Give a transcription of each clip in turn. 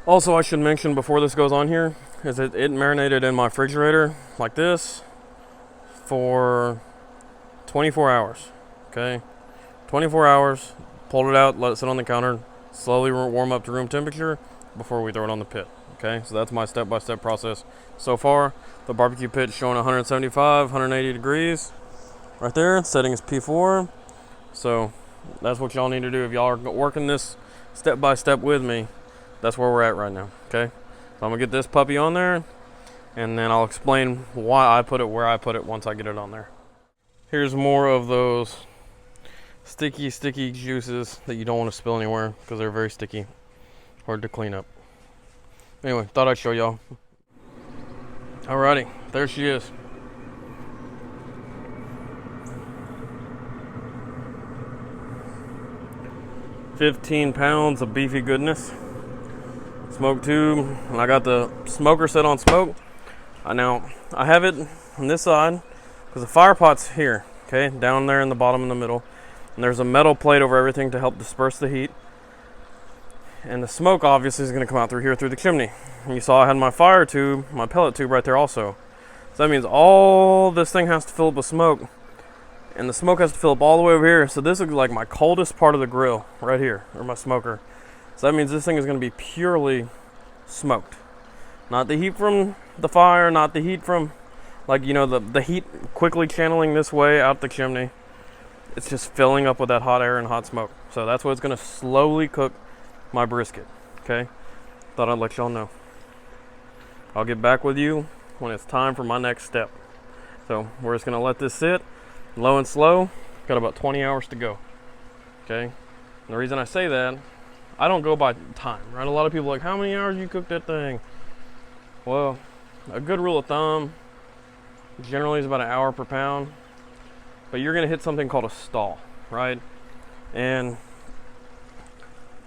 Also, I should mention before this goes on here is that it marinated in my refrigerator like this for 24 hours. Okay, 24 hours. Pulled it out, let it sit on the counter, slowly warm up to room temperature before we throw it on the pit. Okay, so that's my step-by-step process so far. The barbecue pit showing 175, 180 degrees right there. Setting is P4. So that's what y'all need to do if y'all are working this step-by-step with me. That's where we're at right now. Okay, so I'm gonna get this puppy on there, and then I'll explain why I put it where I put it once I get it on there. Here's more of those sticky juices that you don't want to spill anywhere because they're very sticky, hard to clean up. Anyway, thought I'd show y'all. Alrighty, there she is. £15 of beefy goodness. Smoke tube, and I got the smoker set on smoke. Now I have it on this side because the fire pot's here, okay, down there in the bottom in the middle, and there's a metal plate over everything to help disperse the heat. And the smoke obviously is going to come out through here through the chimney. And you saw I had my fire tube, my pellet tube right there also. So that means all this thing has to fill up with smoke, and the smoke has to fill up all the way over here. So this is like my coldest part of the grill right here, or my smoker. So that means this thing is going to be purely smoked. Not the heat from the fire, not the heat from, like, you know, the heat quickly channeling this way out the chimney. It's just filling up with that hot air and hot smoke. So that's what it's going to slowly cook my brisket. Okay? Thought I'd let y'all know. I'll get back with you when it's time for my next step. So we're just going to let this sit low and slow. Got about 20 hours to go. Okay? And the reason I say that, I don't go by time, right? A lot of people are like, how many hours you cook that thing? Well, a good rule of thumb generally is about an hour per pound, but you're gonna hit something called a stall, right? And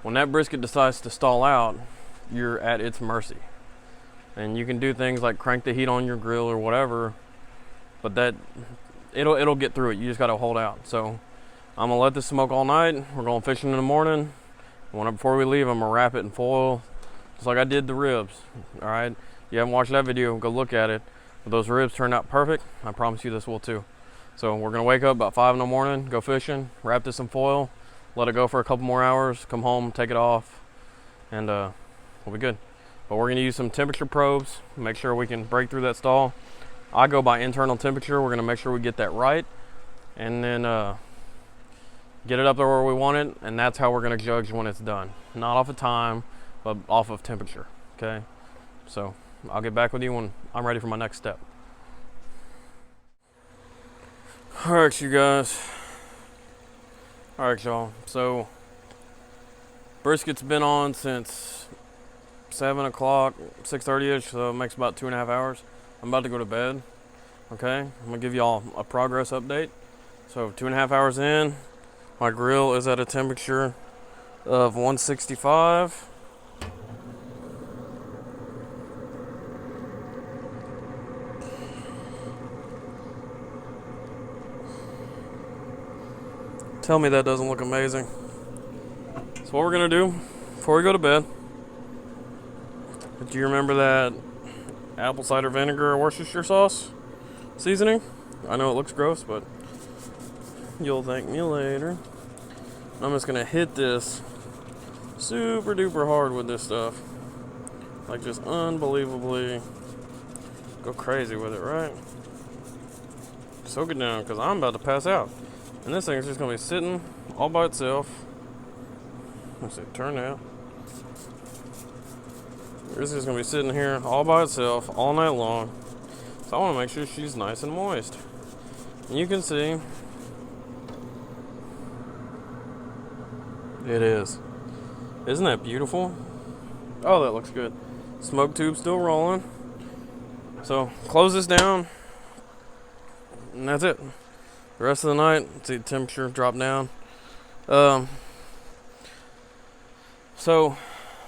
when that brisket decides to stall out, you're at its mercy. And you can do things like crank the heat on your grill or whatever, but that it'll get through it. You just gotta hold out. So I'm gonna let this smoke all night. We're going fishing in the morning. Before we leave, I'm gonna wrap it in foil, just like I did the ribs. All right, you haven't watched that video, go look at it. But those ribs turned out perfect. I promise you this will too. So we're gonna wake up about 5 in the morning, go fishing, wrap this in foil, let it go for a couple more hours, come home, take it off, and we'll be good. But we're gonna use some temperature probes, make sure we can break through that stall. I go by internal temperature. We're gonna make sure we get that right, and then get it up there where we want it, and that's how we're gonna judge when it's done. Not off of time, but off of temperature, okay? So I'll get back with you when I'm ready for my next step. All right, you guys. All right, y'all. So brisket's been on since 7 o'clock, 6:30ish, so it makes about 2.5 hours. I'm about to go to bed, okay? I'm gonna give y'all a progress update. So 2.5 hours in, my grill is at a temperature of 165. Tell me that doesn't look amazing. So what we're gonna do before we go to bed, do you remember that apple cider vinegar Worcestershire sauce seasoning? I know it looks gross, but you'll thank me later. I'm just gonna hit this super duper hard with this stuff. Like, just unbelievably go crazy with it, right? Soak it down, because I'm about to pass out. And this thing is just gonna be sitting all by itself. Let's see, turn that. This is gonna be sitting here all by itself all night long. So I wanna make sure she's nice and moist. And you can see it is. Isn't that beautiful? Oh, that looks good. Smoke tube still rolling. So close this down, and that's it. The rest of the night, see the temperature drop down. So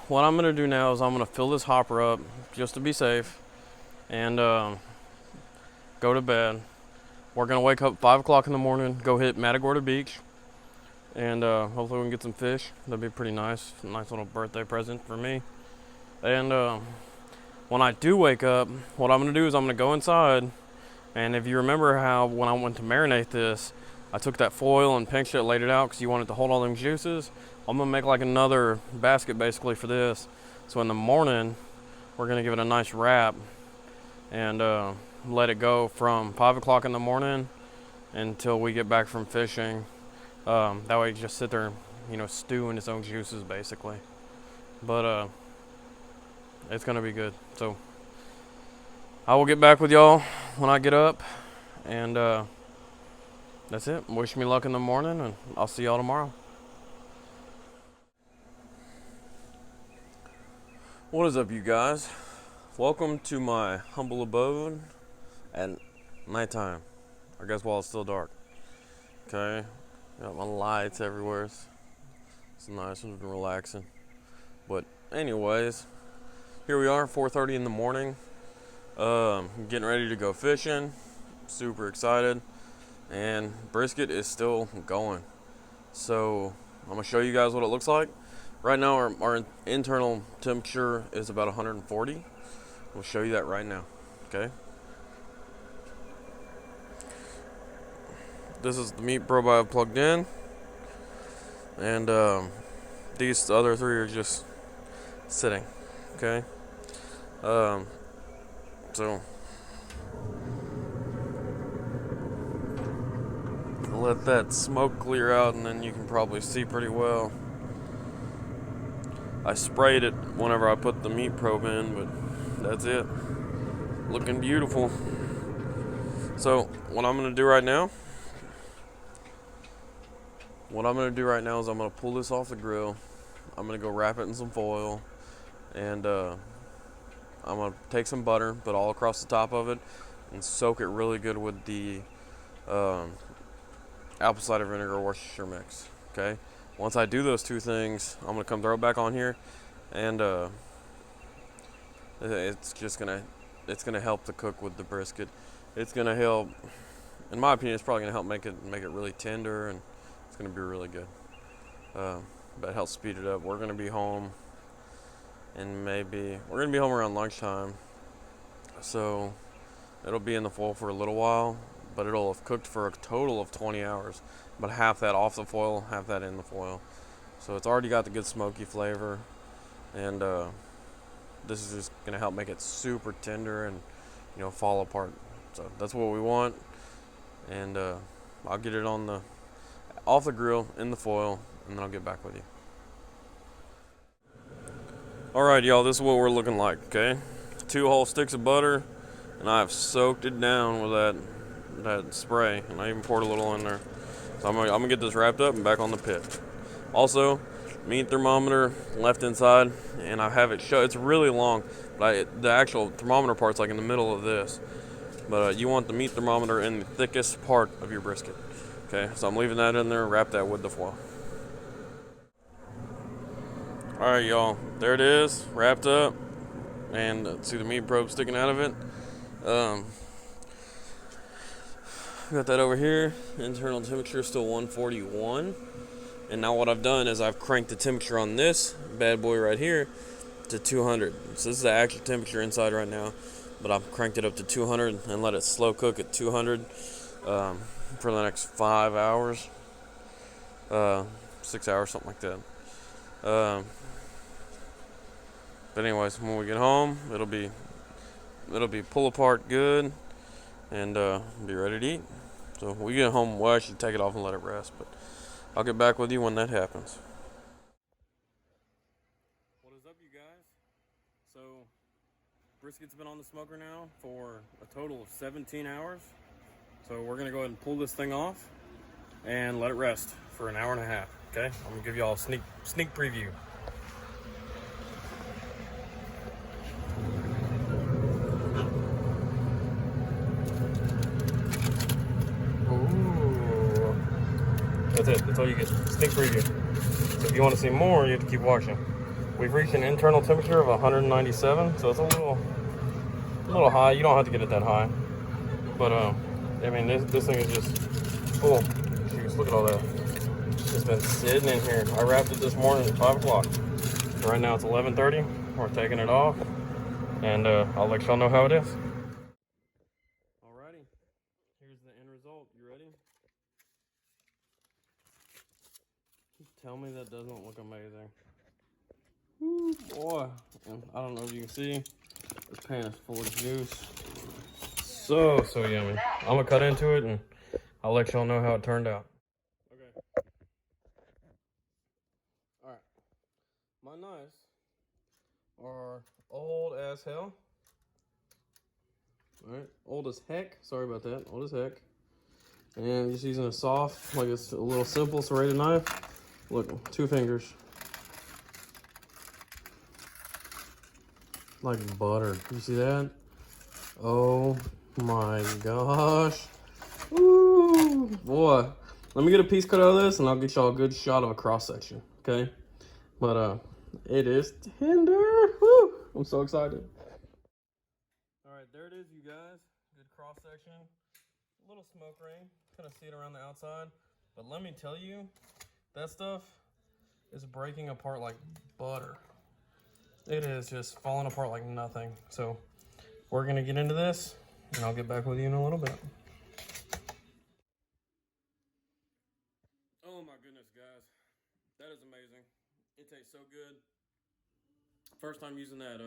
what I'm gonna do now is I'm gonna fill this hopper up just to be safe, and go to bed. We're gonna wake up 5 o'clock in the morning, go hit Matagorda Beach, and hopefully we can get some fish. That'd be pretty nice. Nice little birthday present for me. And when I do wake up, what I'm going to do is I'm going to go inside. And if you remember how when I went to marinate this, I took that foil and pinched it, laid it out because you want it to hold all them juices. I'm going to make like another basket basically for this. So in the morning, we're going to give it a nice wrap and let it go from 5 o'clock in the morning until we get back from fishing. That way it just sit there, stew in its own juices basically. But it's going to be good. So I will get back with y'all when I get up, and that's it. Wish me luck in the morning, and I'll see y'all tomorrow. What is up, you guys? Welcome to my humble abode at nighttime, I guess while it's still dark. Okay, got my lights everywhere. It's nice and relaxing. But anyways, here we are, 4:30 in the morning. Getting ready to go fishing. Super excited. And brisket is still going. So I'm going to show you guys what it looks like. Right now our internal temperature is about 140. We'll show you that right now. Okay. This is the meat probe I have plugged in. And these other three are just sitting. Okay. So let that smoke clear out, and then you can probably see pretty well. I sprayed it whenever I put the meat probe in, but that's it. Looking beautiful. So what I'm gonna do right now is I'm gonna pull this off the grill. I'm gonna go wrap it in some foil, and I'm going to take some butter, put all across the top of it, and soak it really good with the apple cider vinegar Worcestershire mix. Okay? Once I do those two things, I'm going to come throw it back on here, and it's going to help the cook with the brisket. It's going to help, in my opinion, it's probably going to help make it really tender, and it's going to be really good. But it helps speed it up. We're going to be home. And we're going to be home around lunchtime, so it'll be in the foil for a little while, but it'll have cooked for a total of 20 hours, but half that off the foil, half that in the foil. So it's already got the good smoky flavor, and this is just going to help make it super tender and fall apart. So that's what we want, and I'll get it off the grill in the foil, and then I'll get back with you. Alright, y'all, this is what we're looking like, okay? 2 whole sticks of butter, and I've soaked it down with that spray, and I even poured a little in there. So I'm gonna get this wrapped up and back on the pit. Also, meat thermometer left inside, and I have it shut. It's really long, but the actual thermometer part's like in the middle of this. But you want the meat thermometer in the thickest part of your brisket. Okay, so I'm leaving that in there, wrap that with the foil. Alright, y'all, there it is, wrapped up, and see the meat probe sticking out of it. Got that over here. Internal temperature is still 141. And now what I've done is I've cranked the temperature on this bad boy right here to 200. So this is the actual temperature inside right now, but I've cranked it up to 200 and let it slow cook at 200 for the next 5 hours, 6 hours, something like that. But anyways, when we get home, it'll be pull apart good, and be ready to eat. So when we get home, we'll actually take it off and let it rest. But I'll get back with you when that happens. What is up, you guys? So brisket's been on the smoker now for a total of 17 hours. So we're gonna go ahead and pull this thing off and let it rest for an hour and a half. Okay, I'm gonna give y'all a sneak preview. That's it. That's all you get. Sneak preview. So if you want to see more, you have to keep watching. We've reached an internal temperature of 197, so it's a little high. You don't have to get it that high, but I mean, this thing is just full. Jeez, look at all that. It's been sitting in here. I wrapped it this morning at 5 o'clock. Right now it's 11:30. We're taking it off, and I'll let y'all know how it is. Alrighty, here's the end result. You ready? Tell me that doesn't look amazing. Ooh, boy, and I don't know if you can see, this pan is full of juice. So yummy. I'm gonna cut into it and I'll let y'all know how it turned out. Okay. All right. My knives are old as hell. All right, old as heck. Sorry about that. Old as heck. And just using a soft, like it's a little simple serrated knife. Look, 2 fingers. Like butter. You see that? Oh my gosh. Woo, boy. Let me get a piece cut out of this and I'll get y'all a good shot of a cross section, okay? But it is tender. Woo! I'm so excited. All right, there it is, you guys. Good cross section. A little smoke ring. Kind of see it around the outside. But let me tell you, that stuff is breaking apart like butter. It is just falling apart like nothing. So we're gonna get into this and I'll get back with you in a little bit. Oh my goodness, guys. That is amazing. It tastes so good. First time using that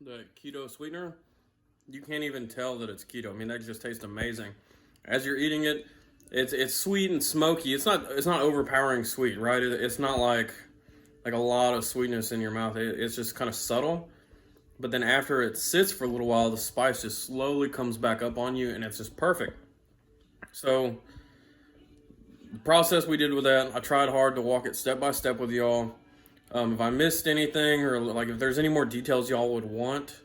the keto sweetener, you can't even tell that it's keto. I mean, that just tastes amazing. As you're eating it, it's sweet and smoky. It's not overpowering sweet, right? It's not like a lot of sweetness in your mouth. It's just kind of subtle. But then after it sits for a little while, the spice just slowly comes back up on you and it's just perfect. So the process we did with that, I tried hard to walk it step by step with y'all. If I missed anything or like if there's any more details y'all would want,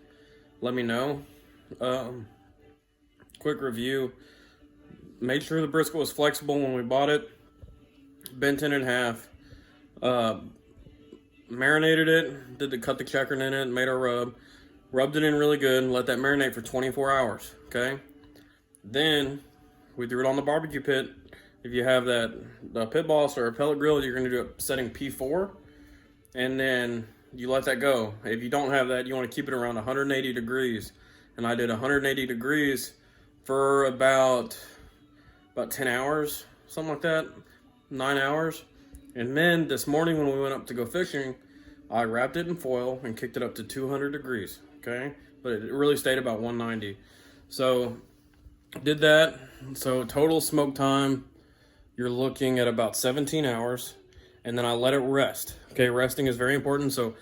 let me know. Quick review. Made sure the brisket was flexible when we bought it. Bent it in half. Marinated it. Cut the checkered in it. Made our rub. Rubbed it in really good and let that marinate for 24 hours. Okay. Then we threw it on the barbecue pit. If you have the pit boss or a pellet grill, you're going to do it setting P4. And then you let that go. If you don't have that, you want to keep it around 180 degrees. And I did 180 degrees for about 10 hours, something like that, 9 hours. And then this morning when we went up to go fishing, I wrapped it in foil and kicked it up to 200 degrees, okay? But it really stayed about 190. So did that. So total smoke time, you're looking at about 17 hours. And then I let it rest. Okay, resting is very important. So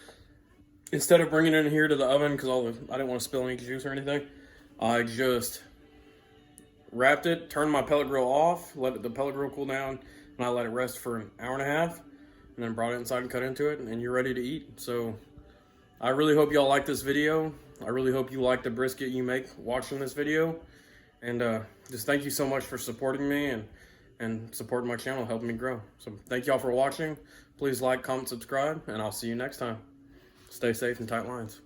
instead of bringing it in here to the oven, because I didn't want to spill any juice or anything, I just wrapped it, turned my pellet grill off, let the pellet grill cool down, and I let it rest for an hour and a half, and then brought it inside and cut into it, and you're ready to eat. So I really hope y'all like this video. I really hope you like the brisket you make watching this video. And just thank you so much for supporting me and supporting my channel, helping me grow. So thank y'all for watching. Please like, comment, subscribe, and I'll see you next time. Stay safe and tight lines.